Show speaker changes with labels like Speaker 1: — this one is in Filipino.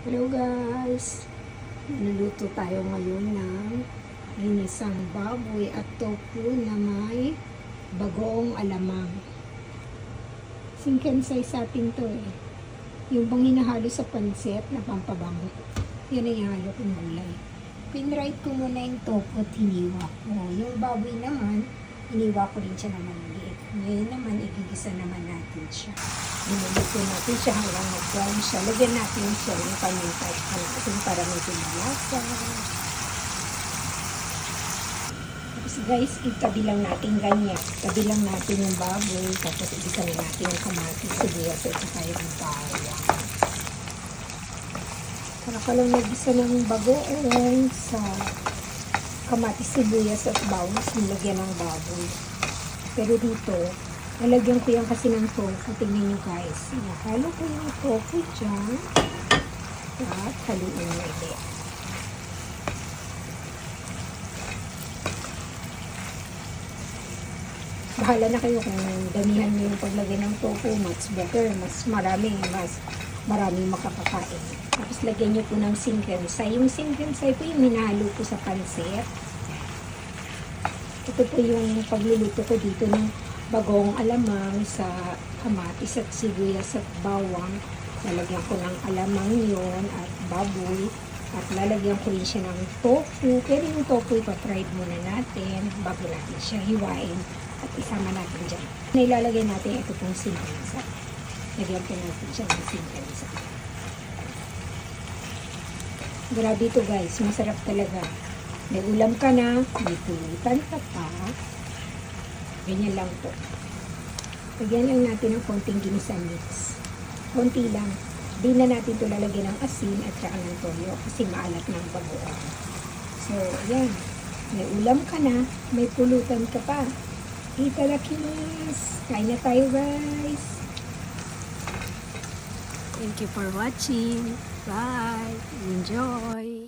Speaker 1: Hello guys! Niluluto tayo ngayon ng ginisang baboy at tofu na may bagoong alamang. Singken size atin to eh. Yung bang hinahalo sa pansit na pampabango. Yan ang ihalo kong gulay. Pinride ko muna yung tofu at hiniwa ko. Yung baboy naman, hiniwa ko rin siya na maliit. Ngayon naman, igigisa naman natin siya. Niluluto natin siya hanggang mag-brown siya. Lagyan natin siya ng paminta at kalasin para may pinalasa. Tapos guys, itabi lang natin ganyan. Tabi lang natin yung baboy. Tapos igisa na natin yung kamatis, sibuyas at saka yung bawang. Para ka lang nagisa ng bagoong sa kamatis, sibuyas at bawang. Nilagyan ng baboy. Pero dito, nalagyan ko yan kasi ng tofu. Tingnan nyo guys. Nahalo ko yung tofu dyan. At haluin na ulit. Bahala na kayo kung damihan nyo yung paglagay ng tofu. Mas better. Mas marami makakakain. Tapos lagyan nyo po ng singkensay. Yung singkensay po yung minahalo ko sa pansit. Ito po yung pagluluto ko dito ng bagong alamang sa kamatis at sibuyas at bawang. Lalagyan ko ng alamang yun at baboy. At lalagyan ko rin siya ng tofu. Pero yung tofu ipa-fried muna natin bago natin siya hiwain at isama natin dyan. Ilalagay natin ito pong singkensa. Lagyan po natin siya ng singkensa. Grabe ito guys. Masarap talaga. May ulam ka na, may pulutan ka pa. Ganyan lang po. Lagyan lang natin ng konting ginisa mix. Konti lang. Di na natin ito lalagyan ng asin at saka ng toyo kasi maalat ng bagoong. So, ayan. May ulam ka na, may pulutan ka pa. Itadakimasu! Kain na tayo guys! Thank you for watching. Bye! Enjoy!